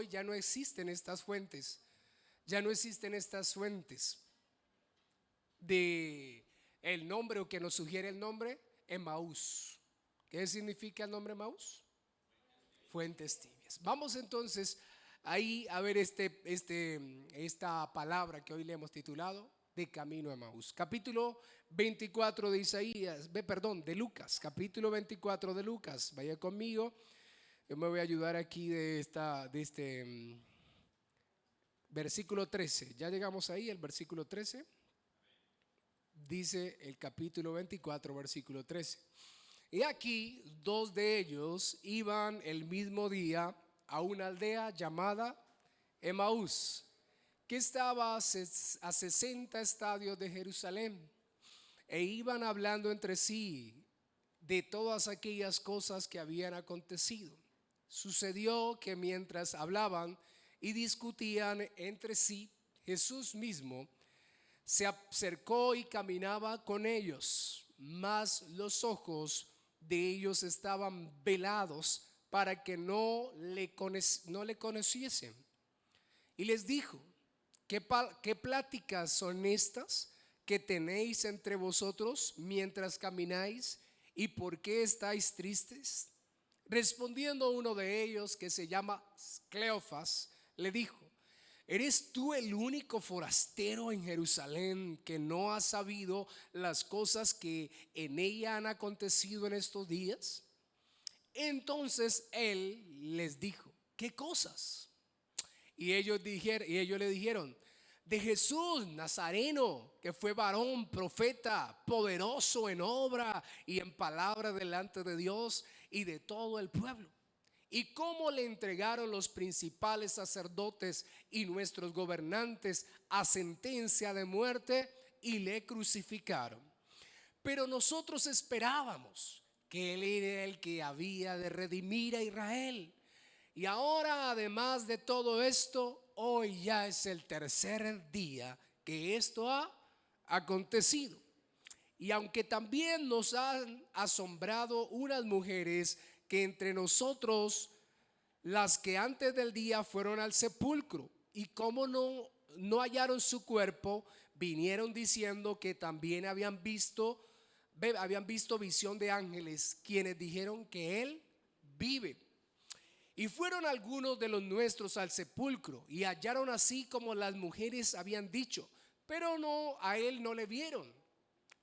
hoy ya no existen estas fuentes. Ya no existen estas fuentes de el nombre o que nos sugiere el nombre Emaús. ¿Qué significa el nombre Emaús? Fuentes tibias. Vamos entonces ahí a ver esta palabra que hoy le hemos titulado de camino a Emaús. Capítulo 24 de Isaías, de Lucas, capítulo 24 de Lucas. Vaya conmigo. Yo me voy a ayudar aquí de este versículo 13. Ya llegamos ahí, el versículo 13. Dice el capítulo 24, versículo 13. Y aquí dos de ellos iban el mismo día a una aldea llamada Emaús, que estaba a 60 estadios de Jerusalén, e iban hablando entre sí de todas aquellas cosas que habían acontecido. Sucedió que mientras hablaban y discutían entre sí, Jesús mismo se acercó y caminaba con ellos, mas los ojos de ellos estaban velados para que no le conociesen. Y les dijo: ¿Qué pláticas son estas que tenéis entre vosotros mientras camináis? ¿Y por qué estáis tristes? Respondiendo uno de ellos, que se llama Cleofas, le dijo: ¿eres tú el único forastero en Jerusalén que no ha sabido las cosas que en ella han acontecido en estos días? Entonces él les dijo: ¿qué cosas? Y ellos le dijeron: de Jesús Nazareno, que fue varón, profeta, poderoso en obra y en palabra delante de Dios y de todo el pueblo. Y cómo le entregaron los principales sacerdotes y nuestros gobernantes a sentencia de muerte y le crucificaron. Pero nosotros esperábamos que él era el que había de redimir a Israel. Y ahora, además de todo esto, hoy ya es el tercer día que esto ha acontecido. Y aunque también nos han asombrado unas mujeres que entre nosotros, las que antes del día fueron al sepulcro, y como no hallaron su cuerpo, vinieron diciendo que también habían visto visión de ángeles, quienes dijeron que él vive. Y fueron algunos de los nuestros al sepulcro y hallaron así como las mujeres habían dicho, pero a él no le vieron.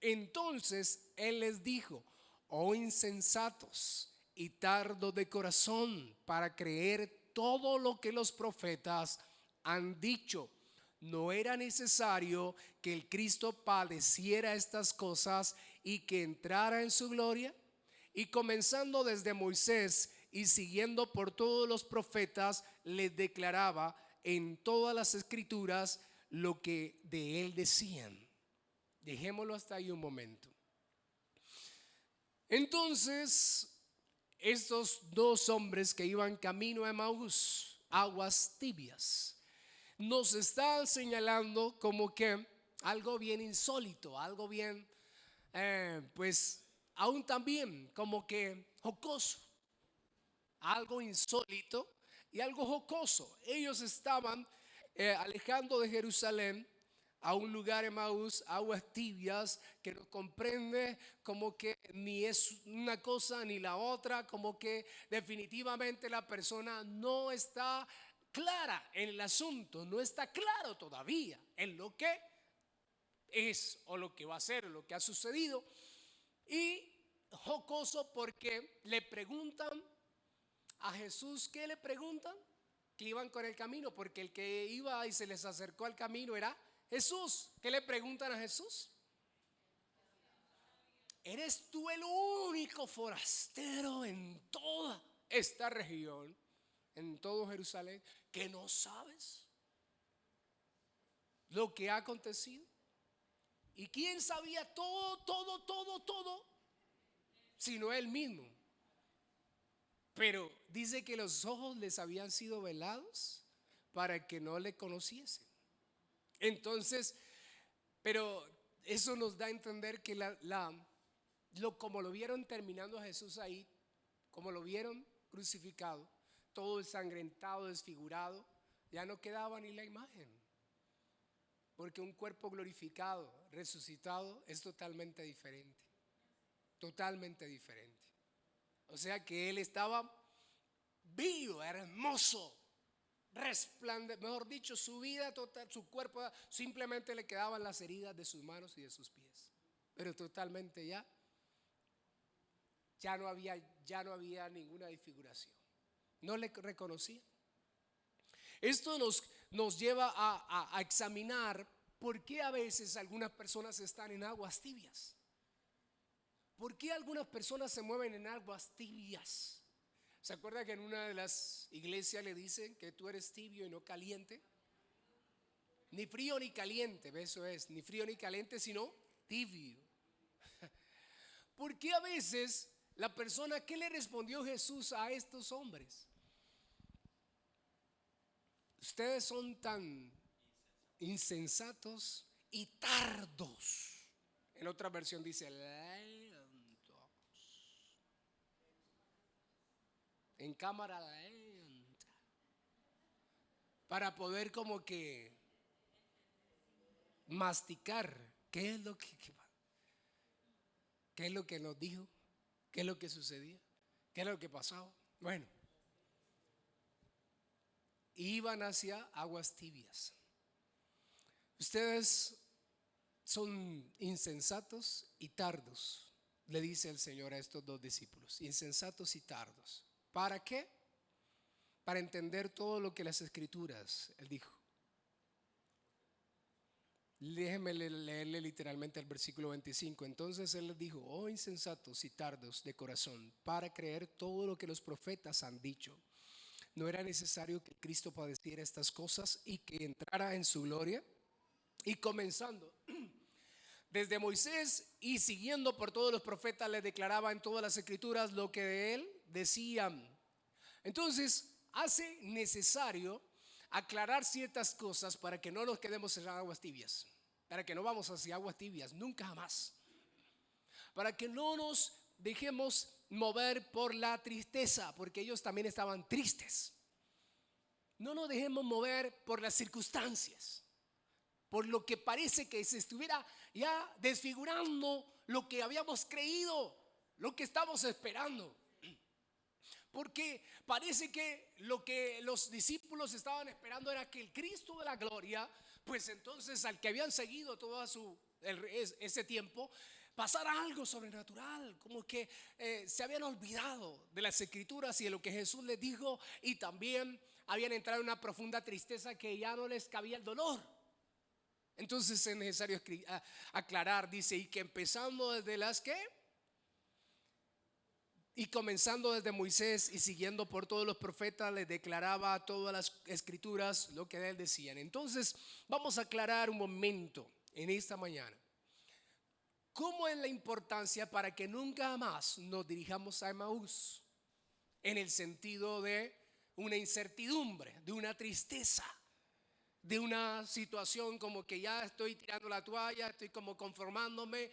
Entonces él les dijo: oh insensatos y tardos de corazón para creer todo lo que los profetas han dicho. ¿No era necesario que el Cristo padeciera estas cosas y que entrara en su gloria? Y comenzando desde Moisés y siguiendo por todos los profetas, les declaraba en todas las escrituras lo que de él decían. Dejémoslo hasta ahí un momento. Entonces, estos dos hombres que iban camino a Emaús, aguas tibias, nos están señalando como que algo bien insólito, algo bien, pues aún también como que jocoso, algo insólito y algo jocoso. Ellos estaban alejando de Jerusalén a un lugar, Emaús, aguas tibias, que no comprende como que ni es una cosa ni la otra, como que definitivamente la persona no está clara en el asunto, no está claro todavía en lo que es o lo que va a ser o lo que ha sucedido. Y jocoso porque le preguntan a Jesús, ¿qué le preguntan? Que iban con el camino, porque el que iba y se les acercó al camino era Jesús. ¿Qué le preguntan a Jesús? ¿Eres tú el único forastero en toda esta región, en todo Jerusalén, que no sabes lo que ha acontecido? ¿Y quién sabía todo, sino él mismo? Pero dice que los ojos les habían sido velados para que no le conociesen. Entonces, pero eso nos da a entender que como lo vieron terminando a Jesús ahí, como lo vieron crucificado, todo ensangrentado, desfigurado, ya no quedaba ni la imagen. Porque un cuerpo glorificado, resucitado, es totalmente diferente. Totalmente diferente. O sea que él estaba vivo, hermoso, resplandeciente, mejor dicho, su vida total, su cuerpo, simplemente le quedaban las heridas de sus manos y de sus pies. Pero totalmente ya no había ninguna desfiguración. No le reconocían. Esto nos lleva a examinar por qué a veces algunas personas están en aguas tibias. ¿Por qué algunas personas se mueven en aguas tibias? ¿Se acuerda que en una de las iglesias le dicen que tú eres tibio y no caliente? Ni frío ni caliente, eso es, ni frío ni caliente, sino tibio. ¿Por qué a veces la persona, qué le respondió Jesús a estos hombres? Ustedes son tan insensatos y tardos. En otra versión dice lentos. En cámara lenta. Para poder como que masticar qué es lo que nos dijo, qué es lo que sucedía, qué es lo que pasaba. Bueno, iban hacia aguas tibias. Ustedes son insensatos y tardos, le dice el Señor a estos dos discípulos, insensatos y tardos. ¿Para qué? Para entender todo lo que las Escrituras, Él dijo. Déjenme leerle literalmente el versículo 25. Entonces Él les dijo: oh insensatos y tardos de corazón, para creer todo lo que los profetas han dicho. ¿No era necesario que Cristo padeciera estas cosas y que entrara en su gloria? Y comenzando desde Moisés y siguiendo por todos los profetas, les declaraba en todas las Escrituras lo que de Él decían. Entonces hace necesario aclarar ciertas cosas para que no nos quedemos en aguas tibias, para que no vamos hacia aguas tibias, nunca jamás, para que no nos dejemos mover por la tristeza, porque ellos también estaban tristes. No nos dejemos mover por las circunstancias, por lo que parece que se estuviera ya desfigurando lo que habíamos creído, lo que estamos esperando. Porque parece que lo que los discípulos estaban esperando era que el Cristo de la gloria, pues entonces al que habían seguido todo ese tiempo, pasara algo sobrenatural, como que se habían olvidado de las Escrituras y de lo que Jesús les dijo, y también habían entrado en una profunda tristeza que ya no les cabía el dolor. Entonces es necesario aclarar, dice, y que empezando desde las que y comenzando desde Moisés y siguiendo por todos los profetas, les declaraba a todas las Escrituras lo que de él decían. Entonces vamos a aclarar un momento en esta mañana cómo es la importancia para que nunca más nos dirijamos a Emaús, en el sentido de una incertidumbre, de una tristeza, de una situación como que ya estoy tirando la toalla, estoy como conformándome,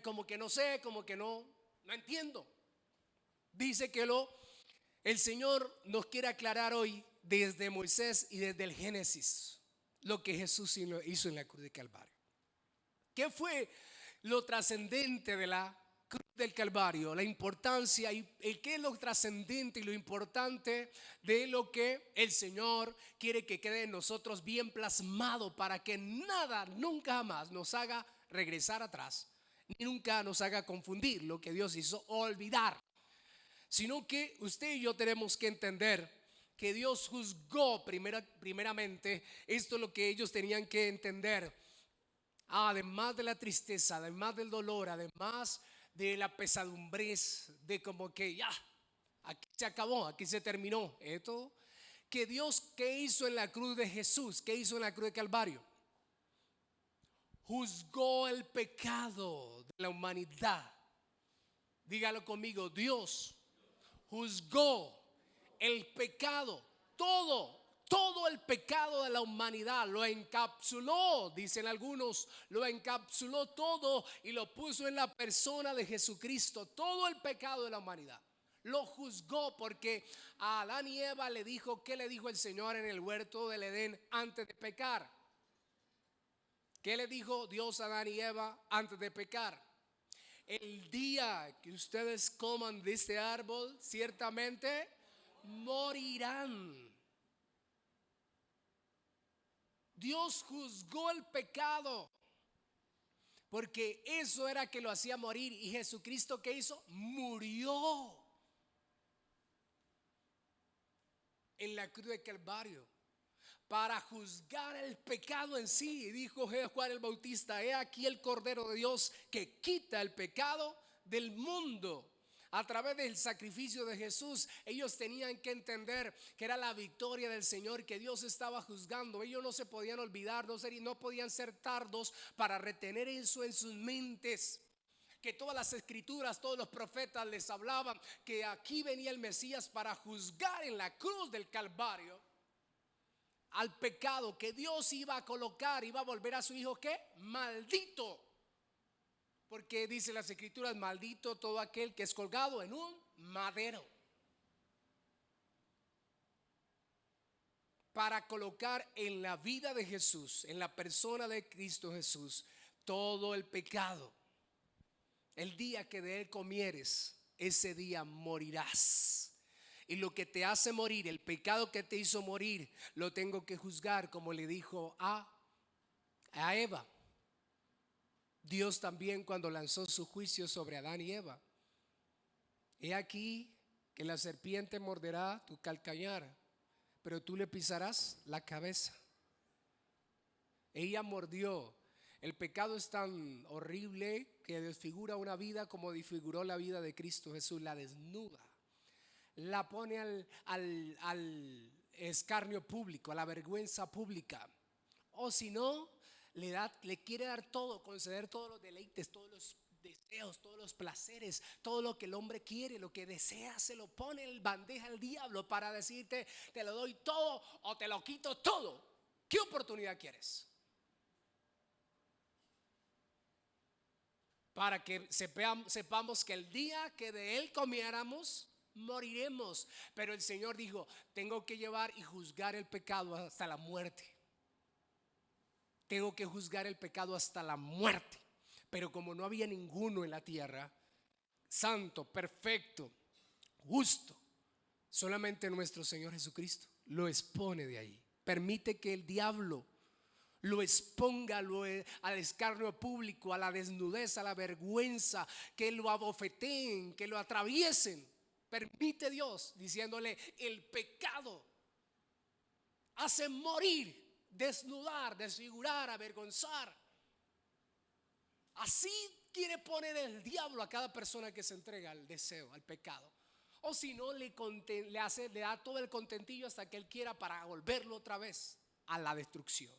como que no sé, como que no entiendo. Dice que el Señor nos quiere aclarar hoy desde Moisés y desde el Génesis lo que Jesús hizo en la cruz de Calvario. ¿Qué fue lo trascendente de la cruz del Calvario? La importancia y qué es lo trascendente y lo importante de lo que el Señor quiere que quede en nosotros bien plasmado, para que nada, nunca jamás nos haga regresar atrás, ni nunca nos haga confundir lo que Dios hizo, olvidar. Sino que usted y yo tenemos que entender que Dios juzgó primeramente. Esto es lo que ellos tenían que entender. Además de la tristeza, además del dolor, además de la pesadumbrez, de como que ya, aquí se acabó, aquí se terminó. Esto que Dios, ¿qué hizo en la cruz de Jesús? ¿Qué hizo en la cruz de Calvario? Juzgó el pecado de la humanidad. Dígalo conmigo, Dios juzgó el pecado, todo el pecado de la humanidad, lo encapsuló, dicen algunos, lo encapsuló todo y lo puso en la persona de Jesucristo, todo el pecado de la humanidad. Lo juzgó porque a Adán y Eva le dijo, ¿qué le dijo el Señor en el huerto del Edén antes de pecar? ¿Qué le dijo Dios a Adán y Eva antes de pecar? El día que ustedes coman de este árbol, ciertamente morirán. Dios juzgó el pecado porque eso era que lo hacía morir. Y Jesucristo, ¿qué hizo? Murió en la cruz de Calvario para juzgar el pecado en sí. Y dijo Juan el Bautista: he aquí el Cordero de Dios que quita el pecado del mundo. A través del sacrificio de Jesús, ellos tenían que entender que era la victoria del Señor, que Dios estaba juzgando. Ellos no se podían olvidar, no podían ser tardos para retener eso en sus mentes. Que todas las escrituras, todos los profetas les hablaban que aquí venía el Mesías para juzgar en la cruz del Calvario al pecado, que Dios iba a colocar, iba a volver a su hijo, ¿qué? Maldito. Porque dice las escrituras: maldito todo aquel que es colgado en un madero. Para colocar en la vida de Jesús, en la persona de Cristo Jesús, todo el pecado. El día que de él comieres, ese día morirás. Y lo que te hace morir, el pecado que te hizo morir, lo tengo que juzgar, como le dijo a Eva. Dios también, cuando lanzó su juicio sobre Adán y Eva: he aquí que la serpiente morderá tu calcañar, pero tú le pisarás la cabeza. Ella mordió. El pecado es tan horrible que desfigura una vida como desfiguró la vida de Cristo Jesús. La desnuda, la pone al escarnio público, a la vergüenza pública. O si no, le quiere dar todo, conceder todos los deleites, todos los deseos, todos los placeres, todo lo que el hombre quiere, lo que desea, se lo pone en bandeja al diablo para decirte: te lo doy todo o te lo quito todo. ¿Qué oportunidad quieres? Para que sepamos que el día que de él comiéramos, moriremos. Pero el Señor dijo: tengo que llevar y juzgar el pecado hasta la muerte. Tengo que juzgar el pecado hasta la muerte. Pero como no había ninguno en la tierra santo, perfecto, justo, solamente nuestro Señor Jesucristo lo expone de ahí. Permite que el diablo lo exponga al escarnio público, a la desnudez, a la vergüenza, que lo abofeteen, que lo atraviesen. Permite Dios, diciéndole: el pecado hace morir, desnudar, desfigurar, avergonzar. Así quiere poner el diablo a cada persona que se entrega al deseo, al pecado. O si no, le da todo el contentillo hasta que él quiera, para volverlo otra vez a la destrucción.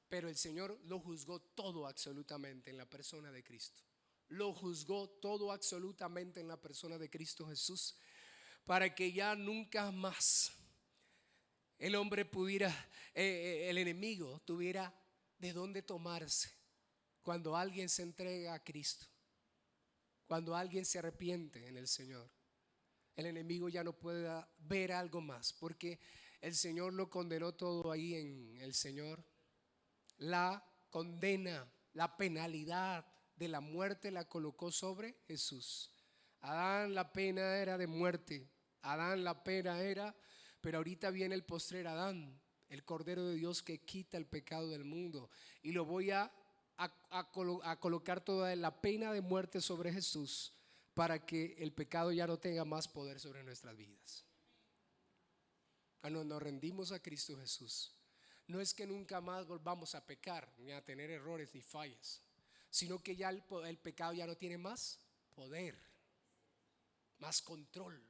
Pero el Señor lo juzgó todo absolutamente en la persona de Cristo. Lo juzgó todo absolutamente en la persona de Cristo Jesús, para que ya nunca más el hombre pudiera, el enemigo tuviera de dónde tomarse. Cuando alguien se entrega a Cristo, cuando alguien se arrepiente en el Señor, el enemigo ya no puede ver algo más, porque el Señor lo condenó todo ahí en el Señor. La condena, la penalidad de la muerte la colocó sobre Jesús. Adán, la pena era de muerte. Adán, la pena era, pero ahorita viene el postrer Adán, el Cordero de Dios que quita el pecado del mundo. Y lo voy a colocar toda la pena de muerte sobre Jesús, para que el pecado ya no tenga más poder sobre nuestras vidas. Cuando nos rendimos a Cristo Jesús, no es que nunca más volvamos a pecar, ni a tener errores ni fallas, sino que ya el pecado ya no tiene más poder, más control.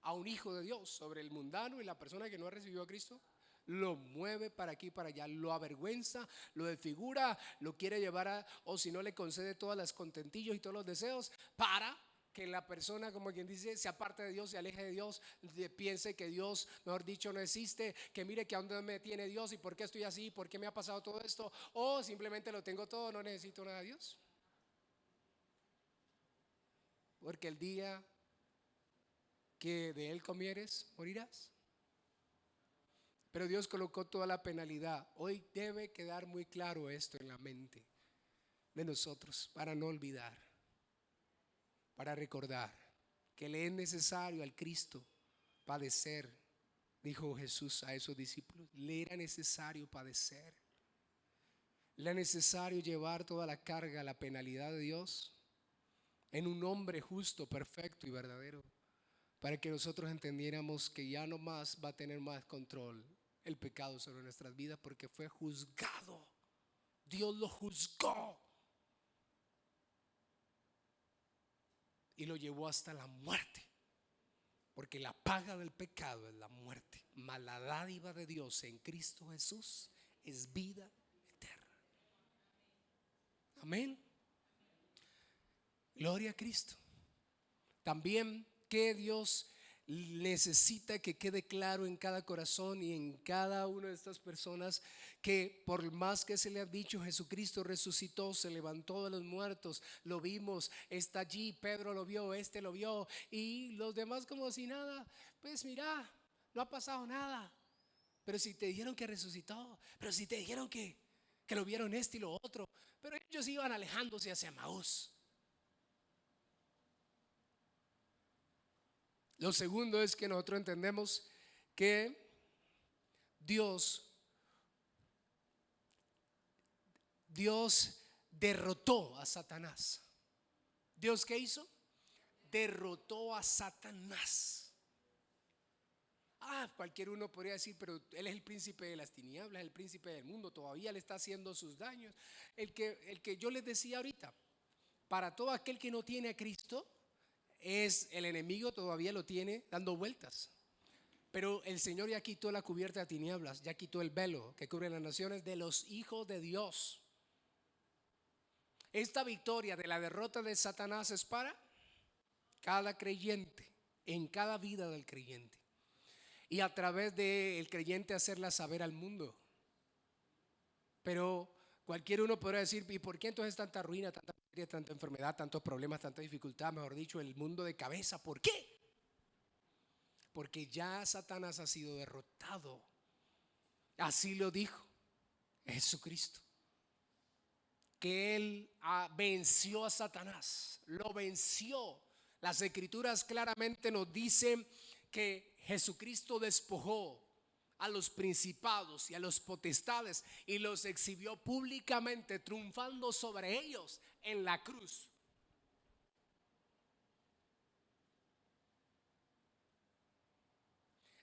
A un hijo de Dios sobre el mundano y la persona que no ha recibido a Cristo, lo mueve para aquí y para allá, lo avergüenza, lo desfigura, lo quiere llevar o si no, le concede todos los contentillos y todos los deseos, para que la persona, como quien dice, se aparte de Dios, se aleje de Dios, piense que Dios, mejor dicho, no existe, que mire que a dónde me tiene Dios y por qué estoy así, por qué me ha pasado todo esto, o simplemente lo tengo todo, no necesito nada de Dios. porque el día que de él comieres, morirás. Pero Dios colocó toda la penalidad. Hoy debe quedar muy claro esto en la mente de nosotros, para no olvidar, para recordar que le es necesario al Cristo padecer. Dijo Jesús a esos discípulos, le era necesario padecer, le era necesario llevar toda la carga, la penalidad de Dios en un hombre justo, perfecto y verdadero, para que nosotros entendiéramos que ya no más va a tener más control el pecado sobre nuestras vidas, porque fue juzgado. Dios lo juzgó y lo llevó hasta la muerte, porque la paga del pecado es la muerte, mas la dádiva de Dios en Cristo Jesús es vida eterna. Amén. Gloria a Cristo. También que Dios necesita que quede claro en cada corazón y en cada una de estas personas, que por más que se le ha dicho, Jesucristo resucitó, se levantó de los muertos, lo vimos, está allí, Pedro lo vio, este lo vio, y los demás como si nada. Pues mira, no ha pasado nada. Pero si te dijeron que resucitó, pero si te dijeron que lo vieron este y lo otro, pero ellos iban alejándose hacia Emaús. Lo segundo es que nosotros entendemos que Dios derrotó a Satanás. ¿Dios qué hizo? Derrotó a Satanás. Cualquier uno podría decir, pero él es el príncipe de las tinieblas, el príncipe del mundo, todavía le está haciendo sus daños. El que yo les decía ahorita, para todo aquel que no tiene a Cristo, es el enemigo, todavía lo tiene dando vueltas. Pero el Señor ya quitó la cubierta de tinieblas, ya quitó el velo que cubre las naciones de los hijos de Dios. Esta victoria de la derrota de Satanás es para cada creyente, en cada vida del creyente, y a través del creyente hacerla saber al mundo. Pero cualquier uno podrá decir, ¿y por qué entonces tanta ruina, tanta miseria, tanta enfermedad, tantos problemas, tanta dificultad? Mejor dicho, el mundo de cabeza. ¿Por qué? Porque ya Satanás ha sido derrotado. Así lo dijo Jesucristo, que Él venció a Satanás, lo venció. Las escrituras claramente nos dicen que Jesucristo despojó a los principados y a los potestades y los exhibió públicamente, triunfando sobre ellos en la cruz.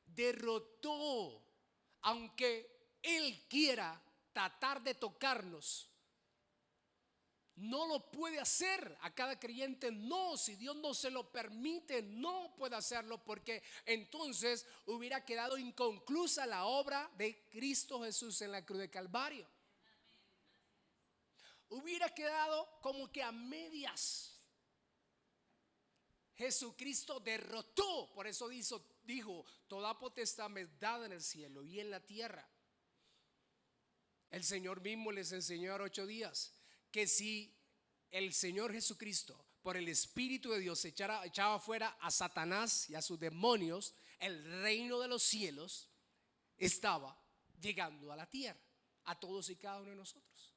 Derrotó, aunque Él quiera tratar de tocarnos, no lo puede hacer. A cada creyente no, si Dios no se lo permite, no puede hacerlo, porque entonces hubiera quedado inconclusa la obra de Cristo Jesús en la cruz de Calvario. Hubiera quedado como que a medias. Jesucristo derrotó, por eso dijo, toda potestad me es dada en el cielo y en la tierra. El Señor mismo les enseñó a 8 días que si el Señor Jesucristo por el Espíritu de Dios echaba fuera a Satanás y a sus demonios, el reino de los cielos estaba llegando a la tierra, a todos y cada uno de nosotros.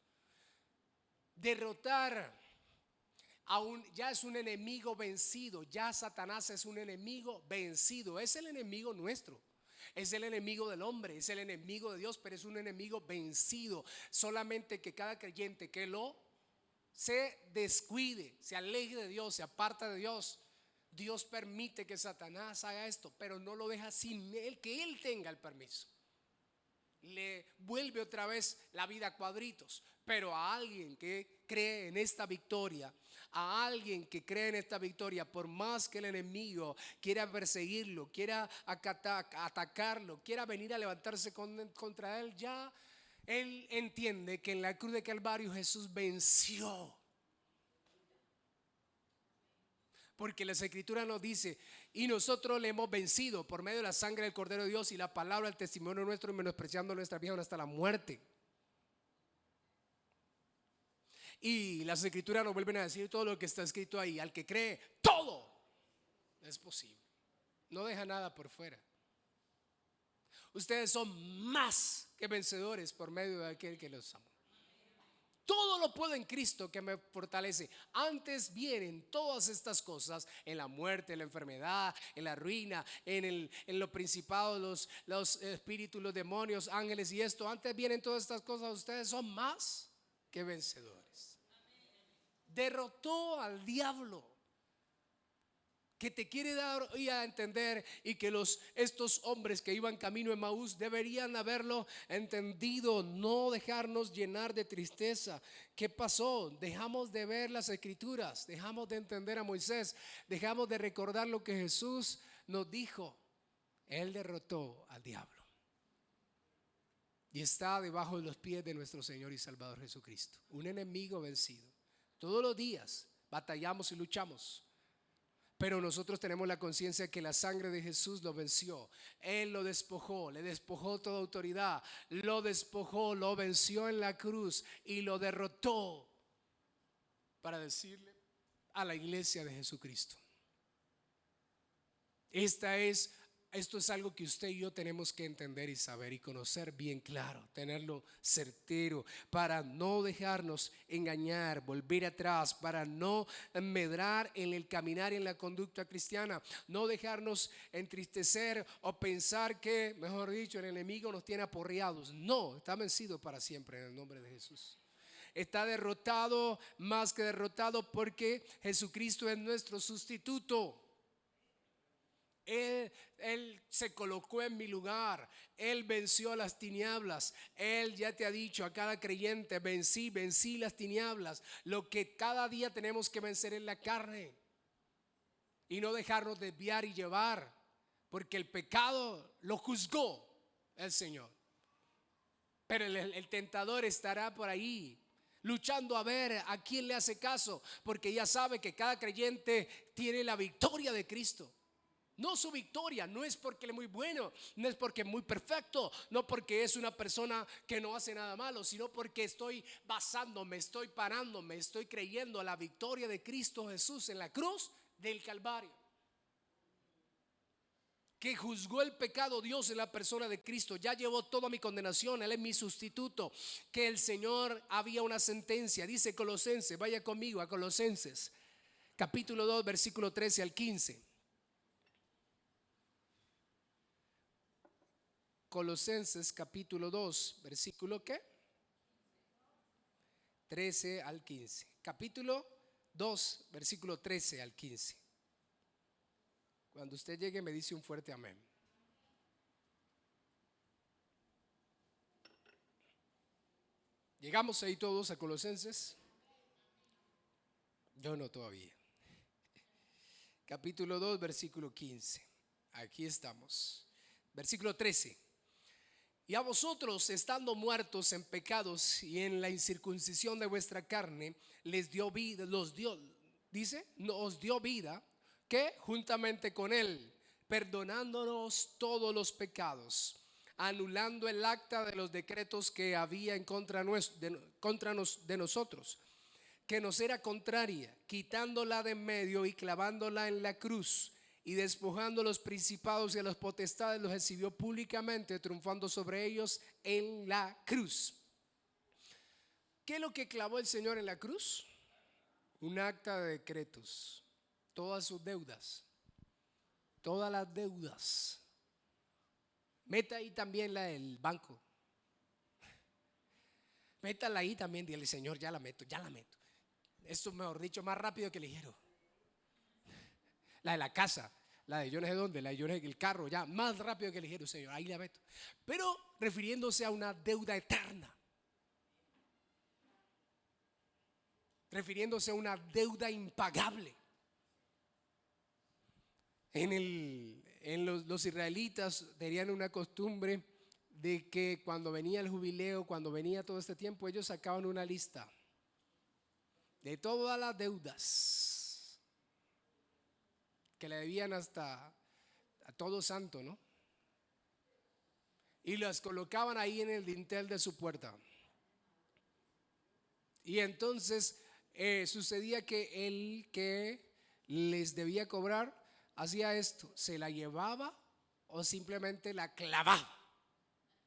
Derrotar ya es un enemigo vencido. Ya Satanás es un enemigo vencido. Es el enemigo nuestro, es el enemigo del hombre, es el enemigo de Dios, pero es un enemigo vencido. Solamente que cada creyente que se descuide, se aleje de Dios, se aparta de Dios, Dios permite que Satanás haga esto, pero no lo deja sin que él tenga el permiso. Le vuelve otra vez la vida a cuadritos. Pero a alguien que cree en esta victoria, por más que el enemigo quiera perseguirlo, quiera atacarlo, quiera venir a levantarse contra él, ya él entiende que en la cruz de Calvario Jesús venció. Porque la Escritura nos dice, y nosotros le hemos vencido por medio de la sangre del Cordero de Dios y la palabra del testimonio nuestro, y menospreciando nuestra vida hasta la muerte. Y las Escrituras nos vuelven a decir todo lo que está escrito ahí: al que cree, todo Es posible. No deja nada por fuera. Ustedes son más que vencedores por medio de aquel que los ama. Todo lo puedo en Cristo que me fortalece. Antes vienen todas estas cosas en la muerte, en la enfermedad, en la ruina, en lo principado, los espíritus, los demonios, ángeles y esto. Antes vienen todas estas cosas. Ustedes son más que vencedores. Derrotó al diablo, que te quiere dar hoy a entender, y que estos hombres que iban camino a Emaús deberían haberlo entendido. No dejarnos llenar de tristeza. ¿Qué pasó? Dejamos de ver las escrituras, dejamos de entender a Moisés, dejamos de recordar lo que Jesús nos dijo. Él derrotó al diablo y está debajo de los pies de nuestro Señor y Salvador Jesucristo. Un enemigo vencido. Todos los días batallamos y luchamos, pero nosotros tenemos la conciencia que la sangre de Jesús lo venció. Él lo despojó, le despojó toda autoridad, lo despojó, lo venció en la cruz y lo derrotó para decirle a la iglesia de Jesucristo: esto es algo que usted y yo tenemos que entender y saber y conocer bien claro, tenerlo certero, para no dejarnos engañar, volver atrás, para no medrar en el caminar y en la conducta cristiana, no dejarnos entristecer o pensar que, mejor dicho, el enemigo nos tiene aporreados. No, está vencido para siempre en el nombre de Jesús. Está derrotado, más que derrotado, porque Jesucristo es nuestro sustituto. Él se colocó en mi lugar. Él venció a las tinieblas. Él ya te ha dicho a cada creyente: vencí las tinieblas. Lo que cada día tenemos que vencer es la carne y no dejarnos desviar y llevar, porque el pecado lo juzgó el Señor. Pero el tentador estará por ahí luchando a ver a quién le hace caso, porque ya sabe que cada creyente tiene la victoria de Cristo. No su victoria, no es porque él es muy bueno, no es porque es muy perfecto, no porque es una persona que no hace nada malo, sino porque estoy basándome, estoy parándome, estoy creyendo a la victoria de Cristo Jesús en la cruz del Calvario, que juzgó el pecado Dios en la persona de Cristo. Ya llevó toda mi condenación, Él es mi sustituto. Que el Señor, había una sentencia, dice Colosenses, vaya conmigo a Colosenses capítulo 2 versículo 13 al 15. Colosenses capítulo 2 versículo ¿qué? 13 al 15. Capítulo 2 versículo 13 al 15. Cuando usted llegue me dice un fuerte amén. ¿Llegamos ahí todos a Colosenses? Yo no todavía. Capítulo 2 versículo 15. Aquí estamos. Versículo 13. Y a vosotros, estando muertos en pecados y en la incircuncisión de vuestra carne, les dio vida, os dio vida, que juntamente con él, perdonándonos todos los pecados, anulando el acta de los decretos que había en contra de nosotros, que nos era contraria, quitándola de en medio y clavándola en la cruz. Y despojando a los principados y a las potestades, los exhibió públicamente, triunfando sobre ellos en la cruz. ¿Qué es lo que clavó el Señor en la cruz? Un acta de decretos, todas sus deudas, todas las deudas. Meta ahí también la del banco. Métala ahí también, dile: Señor, ya la meto. Esto, mejor dicho, más rápido que ligero. La de la casa, la de yo no sé dónde, la de yo no sé, el carro, ya más rápido que ligero, Señor, ahí la meto. Pero refiriéndose a una deuda eterna, refiriéndose a una deuda impagable. Los israelitas tenían una costumbre de que cuando venía el jubileo, cuando venía todo este tiempo, ellos sacaban una lista de todas las deudas que le debían hasta a todo santo, ¿no? Y las colocaban ahí en el dintel de su puerta. Y entonces sucedía que el que les debía cobrar hacía esto? Se la llevaba o simplemente la clavaba,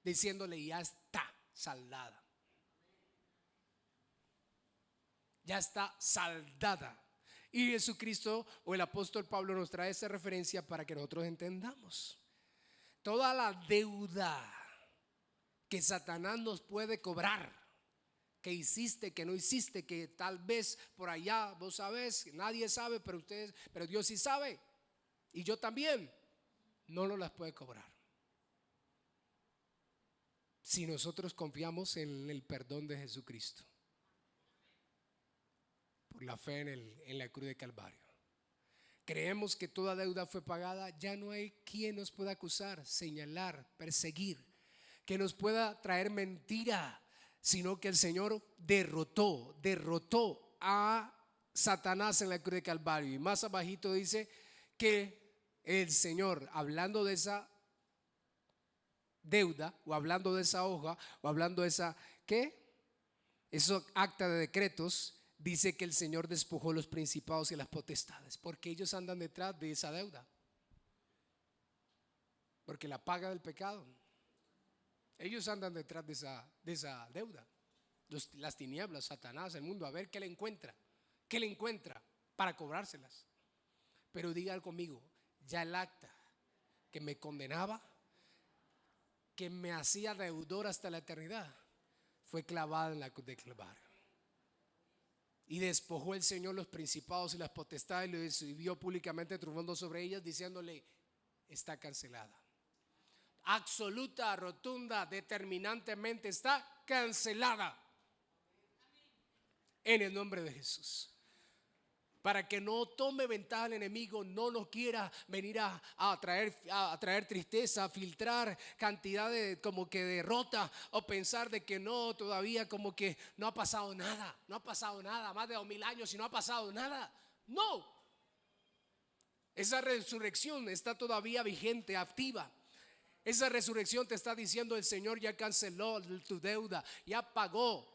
diciéndole ya está saldada. Ya está saldada. Y Jesucristo o el apóstol Pablo nos trae esa referencia para que nosotros entendamos. Toda la deuda que Satanás nos puede cobrar, que hiciste, que no hiciste, que tal vez por allá vos sabés, nadie sabe, pero Dios sí sabe, y yo también, no nos las puede cobrar si nosotros confiamos en el perdón de Jesucristo por la fe en la cruz de Calvario. Creemos que toda deuda fue pagada, ya no hay quien nos pueda acusar, señalar, perseguir, que nos pueda traer mentira, sino que el Señor derrotó a Satanás en la cruz de Calvario. Y más abajito dice que el Señor, hablando de esa deuda, o hablando de esa hoja, o hablando de esa, ¿qué? Eso acta de decretos, dice que el Señor despojó los principados y las potestades, porque ellos andan detrás de esa deuda, porque la paga del pecado, ellos andan detrás de esa deuda. Las tinieblas, Satanás, el mundo, a ver qué le encuentra para cobrárselas. Pero diga conmigo, ya el acta que me condenaba, que me hacía deudor hasta la eternidad, fue clavada en la cruz de Calvario. Y despojó el Señor los principados y las potestades y lo exhibió públicamente triunfando sobre ellas, diciéndole: está cancelada. Absoluta, rotunda, determinantemente está cancelada en el nombre de Jesús. Para que no tome ventaja el enemigo, no nos quiera venir a traer tristeza, a filtrar cantidad de como que derrota, o pensar de que no, todavía como que no ha pasado nada, más de 2000 años y no ha pasado nada. No, esa resurrección está todavía vigente, activa. Esa resurrección te está diciendo: el Señor ya canceló tu deuda, ya pagó.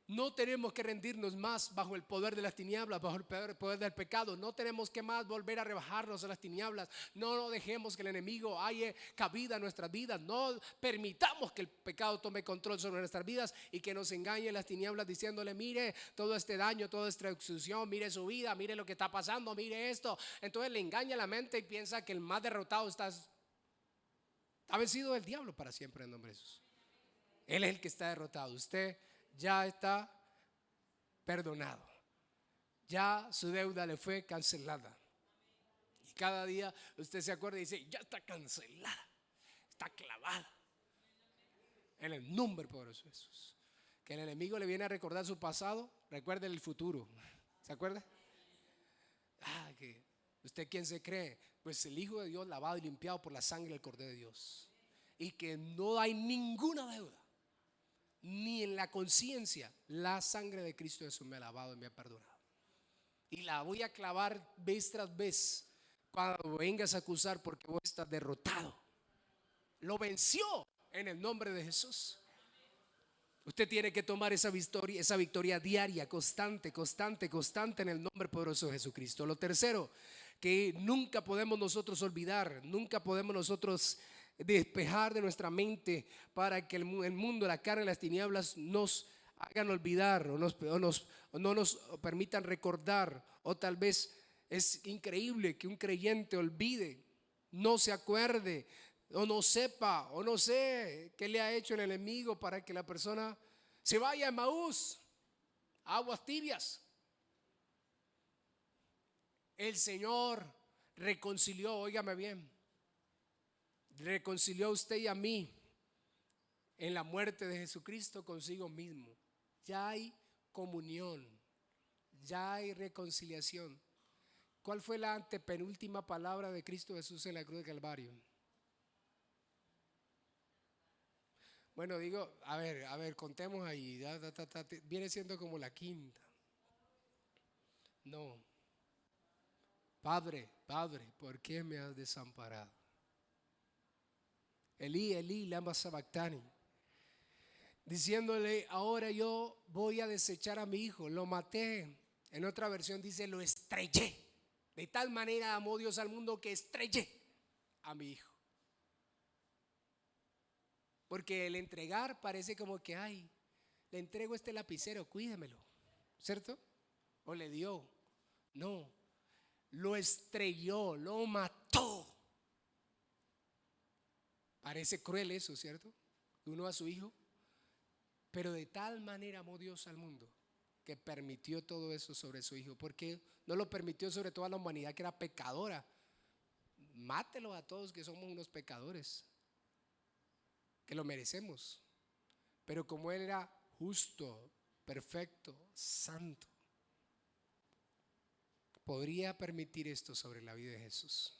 No tenemos que rendirnos más bajo el poder de las tinieblas, bajo el poder del pecado. No tenemos que más volver a rebajarnos a las tinieblas. No dejemos que el enemigo haya cabida en nuestras vidas. No permitamos que el pecado tome control sobre nuestras vidas y que nos engañe las tinieblas diciéndole: mire todo este daño, toda esta destrucción, mire su vida, mire lo que está pasando, mire esto. Entonces le engaña la mente y piensa que el más derrotado ha vencido el diablo para siempre en nombre de Jesús. Él es el que está derrotado. Usted ya está perdonado, ya su deuda le fue cancelada. Y cada día usted se acuerda y dice: ya está cancelada, está clavada en el nombre poderoso de Jesús. Que el enemigo le viene a recordar su pasado, recuerde el futuro. ¿Se acuerda? Que ¿usted quién se cree? Pues el Hijo de Dios, lavado y limpiado por la sangre del Cordero de Dios, y que no hay ninguna deuda, ni en la conciencia. La sangre de Cristo Jesús me ha lavado y me ha perdonado, y la voy a clavar vez tras vez cuando vengas a acusar, porque vos estás derrotado. Lo venció en el nombre de Jesús. Usted tiene que tomar esa victoria diaria, constante en el nombre poderoso de Jesucristo. Lo tercero que nunca podemos nosotros olvidar, nunca podemos nosotros despejar de nuestra mente, para que el mundo, la carne y las tinieblas nos hagan olvidar o no nos permitan recordar. O tal vez es increíble que un creyente olvide, no se acuerde, o no sepa, o no sé qué le ha hecho el enemigo para que la persona se vaya a Emaús, aguas tibias. El Señor reconcilió, óigame bien, reconcilió a usted y a mí en la muerte de Jesucristo consigo mismo. Ya hay comunión, ya hay reconciliación. ¿Cuál fue la antepenúltima palabra de Cristo Jesús en la cruz de Calvario? Bueno, digo, a ver, contemos ahí. Viene siendo como la quinta. No. Padre, ¿por qué me has desamparado? Elí, Elí, lama sabactani. Diciéndole: ahora yo voy a desechar a mi hijo. Lo maté. En otra versión dice: lo estrellé De tal manera amó Dios al mundo que estrellé a mi hijo. Porque el entregar parece como que, ay, le entrego este lapicero, cuídemelo, ¿cierto? O le dio. No, lo estrelló, lo mató. Parece cruel eso, ¿cierto? Uno a su hijo. Pero de tal manera amó Dios al mundo que permitió todo eso sobre su hijo. Porque no lo permitió sobre toda la humanidad que era pecadora. Mátelo a todos que somos unos pecadores, que lo merecemos. Pero como Él era justo, perfecto, santo, podría permitir esto sobre la vida de Jesús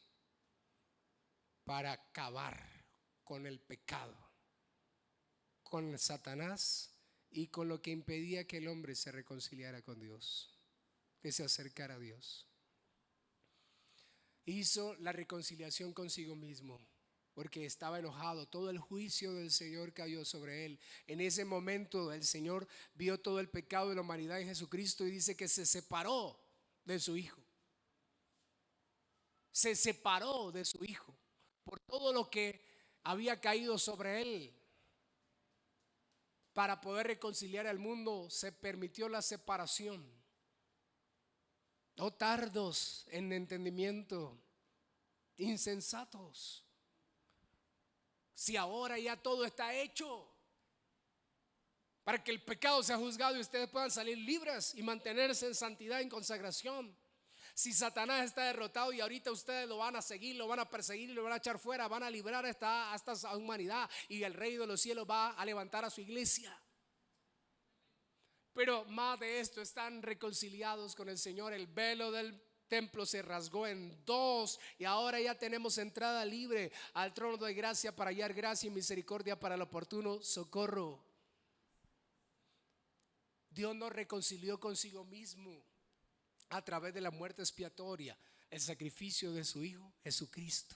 para acabar con el pecado, con Satanás y con lo que impedía que el hombre se reconciliara con Dios, que se acercara a Dios. Hizo la reconciliación consigo mismo porque estaba enojado. Todo el juicio del Señor cayó sobre él. En ese momento el Señor vio todo el pecado de la humanidad en Jesucristo y dice que se separó de su hijo. Se separó de su hijo por todo lo que había caído sobre él. Para poder reconciliar al mundo se permitió la separación. No tardos en entendimiento, insensatos. Si ahora ya todo está hecho para que el pecado sea juzgado y ustedes puedan salir libres y mantenerse en santidad, en consagración. Si Satanás está derrotado y ahorita ustedes lo van a seguir, lo van a perseguir y lo van a echar fuera, van a librar a esta humanidad y el Rey de los cielos va a levantar a su iglesia. Pero más de esto, están reconciliados con el Señor. El velo del templo se rasgó en dos y ahora ya tenemos entrada libre al trono de gracia para hallar gracia y misericordia para el oportuno socorro. Dios nos reconcilió consigo mismo a través de la muerte expiatoria, el sacrificio de su Hijo Jesucristo,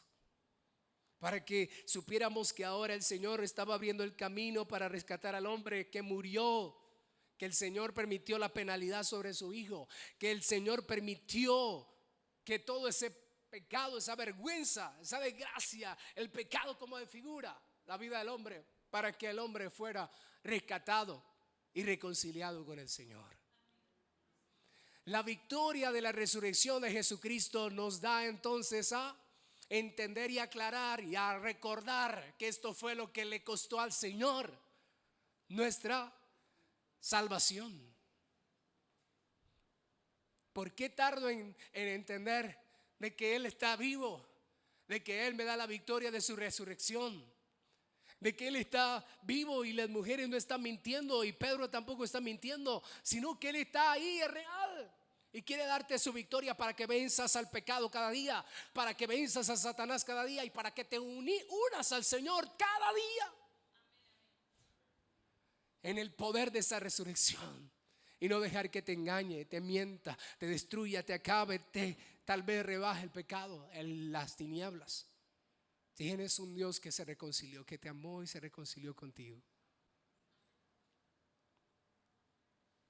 para que supiéramos que ahora el Señor estaba abriendo el camino para rescatar al hombre que murió, que el Señor permitió la penalidad sobre su Hijo, que el Señor permitió que todo ese pecado, esa vergüenza, esa desgracia, el pecado como de figura la vida del hombre, para que el hombre fuera rescatado y reconciliado con el Señor. La victoria de la resurrección de Jesucristo nos da entonces a entender y aclarar y a recordar que esto fue lo que le costó al Señor nuestra salvación. ¿Por qué tardo en entender de que Él está vivo? De que Él me da la victoria de su resurrección, de que Él está vivo y las mujeres no están mintiendo y Pedro tampoco está mintiendo, sino que Él está ahí, es real. Y quiere darte su victoria para que venzas al pecado cada día, para que venzas a Satanás cada día y para que te unas al Señor cada día. En el poder de esa resurrección. Y no dejar que te engañe, te mienta, te destruya, te acabe, tal vez rebaje el pecado, las tinieblas. Tienes un Dios que se reconcilió, que te amó y se reconcilió contigo.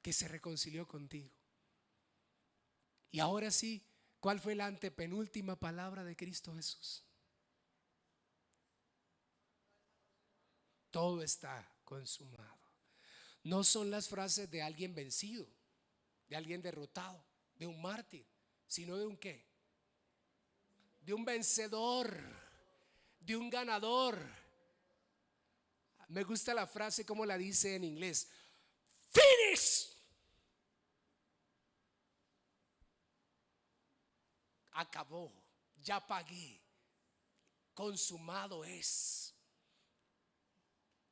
Que se reconcilió contigo. Y ahora sí, ¿cuál fue la antepenúltima palabra de Cristo Jesús? Todo está consumado. No son las frases de alguien vencido, de alguien derrotado, de un mártir, sino de un ¿qué? De un vencedor, de un ganador. Me gusta la frase como la dice en inglés: finish. Acabó, ya pagué, consumado es.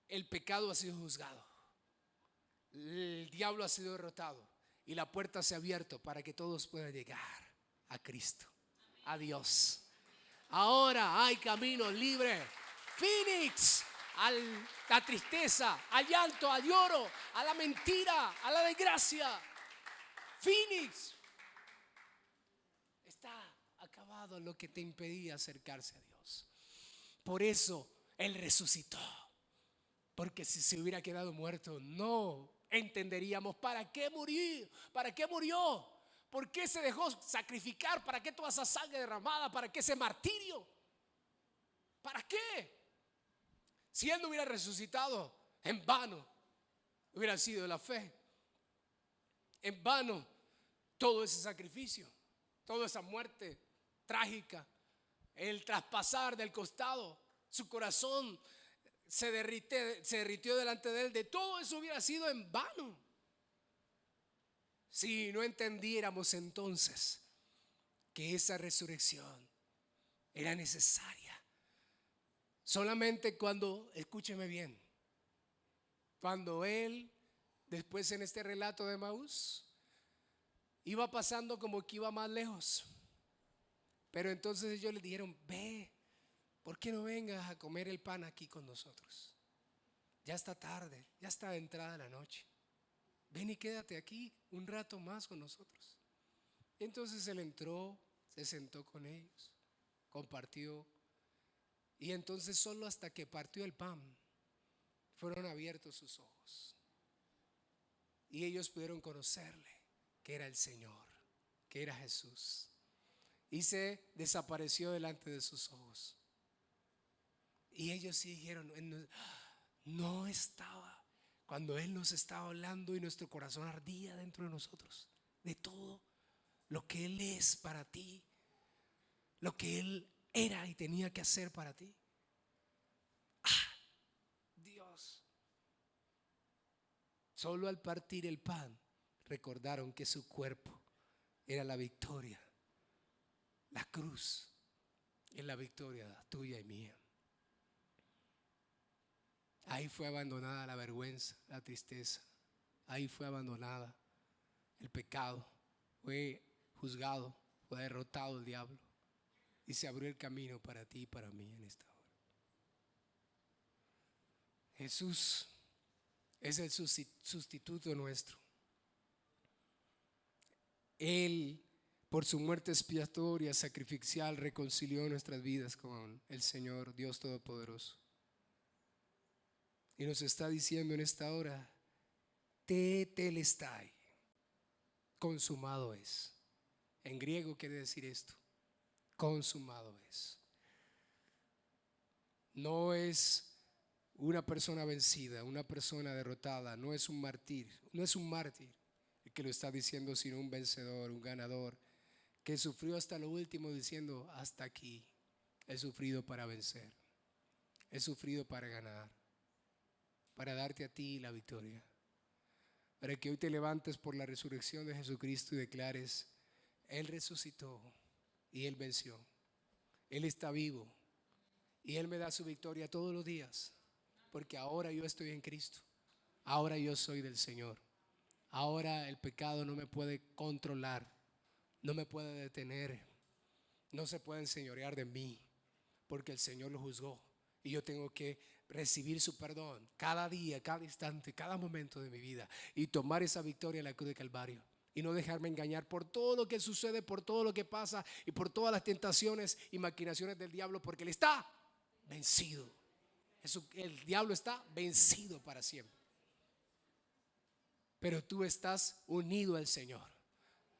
El pecado ha sido juzgado, el diablo ha sido derrotado y la puerta se ha abierto para que todos puedan llegar a Cristo, a Dios. Ahora hay camino libre. Phoenix, a la tristeza, al llanto, al lloro, a la mentira, a la desgracia. Phoenix, está acabado lo que te impedía acercarse a Dios. Por eso Él resucitó. Porque si se hubiera quedado muerto, no entenderíamos para qué murió. ¿Para qué murió? ¿Por qué se dejó sacrificar? ¿Para qué toda esa sangre derramada? ¿Para qué ese martirio? ¿Para qué? Si Él no hubiera resucitado, en vano hubiera sido la fe. En vano todo ese sacrificio, toda esa muerte trágica, el traspasar del costado, su corazón se derritió delante de Él. De todo eso hubiera sido en vano si no entendiéramos entonces que esa resurrección era necesaria. Solamente cuando, escúcheme bien, cuando Él, después en este relato de Emaús, iba pasando como que iba más lejos, pero entonces ellos le dijeron: ve, ¿por qué no vengas a comer el pan aquí con nosotros? Ya está tarde, ya está entrada la noche. Ven y quédate aquí un rato más con nosotros. Y entonces Él entró, se sentó con ellos, compartió. Y entonces solo hasta que partió el pan fueron abiertos sus ojos. Y ellos pudieron conocerle, que era el Señor, que era Jesús. Y se desapareció delante de sus ojos. Y ellos sí dijeron: no estaba. Cuando Él nos estaba hablando y nuestro corazón ardía dentro de nosotros, de todo lo que Él es para ti, lo que Él era y tenía que hacer para ti. Dios. Solo al partir el pan recordaron que su cuerpo era la victoria. La cruz es la victoria tuya y mía. Ahí fue abandonada la vergüenza, la tristeza. Ahí fue abandonada el pecado. Fue juzgado, fue derrotado el diablo. Y se abrió el camino para ti y para mí en esta hora. Jesús es el sustituto nuestro. Él, por su muerte expiatoria, sacrificial, reconcilió nuestras vidas con el Señor Dios Todopoderoso. Y nos está diciendo en esta hora: tetelestai, consumado es. En griego quiere decir esto: consumado es. No es una persona vencida, una persona derrotada, no es un mártir, no es un mártir el que lo está diciendo, sino un vencedor, un ganador, que sufrió hasta lo último, diciendo: hasta aquí he sufrido para vencer, he sufrido para ganar, para darte a ti la victoria, para que hoy te levantes por la resurrección de Jesucristo y declares: Él resucitó y Él venció, Él está vivo y Él me da su victoria todos los días, porque ahora yo estoy en Cristo, ahora yo soy del Señor, ahora el pecado no me puede controlar, no me puede detener, no se puede enseñorear de mí, porque el Señor lo juzgó y yo tengo que recibir su perdón cada día, cada instante, cada momento de mi vida, y tomar esa victoria en la cruz de Calvario, y no dejarme engañar por todo lo que sucede, por todo lo que pasa y por todas las tentaciones y maquinaciones del diablo, porque Él está vencido. El diablo está vencido para siempre. Pero tú estás unido al Señor,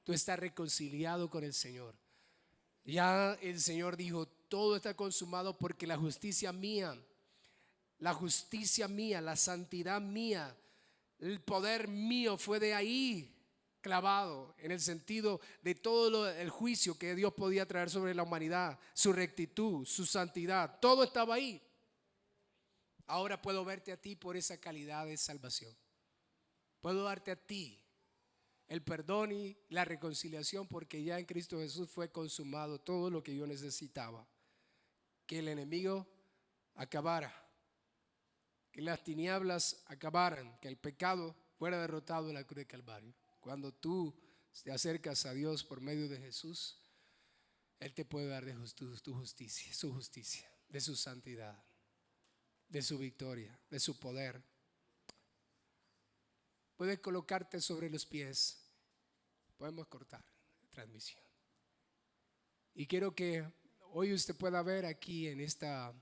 tú estás reconciliado con el Señor. Ya el Señor dijo: todo está consumado, porque la justicia mía, la santidad mía, el poder mío fue de ahí clavado, en el sentido de todo el juicio que Dios podía traer sobre la humanidad, su rectitud, su santidad, todo estaba ahí. Ahora puedo verte a ti por esa calidad de salvación. Puedo darte a ti el perdón y la reconciliación, porque ya en Cristo Jesús fue consumado todo lo que yo necesitaba. Que el enemigo acabara, que las tinieblas acabaran, que el pecado fuera derrotado en la cruz de Calvario. Cuando tú te acercas a Dios por medio de Jesús, Él te puede dar de tu justicia, su justicia, de su santidad, de su victoria, de su poder. Puedes colocarte sobre los pies. Podemos cortar la transmisión. Y quiero que hoy usted pueda ver aquí en esta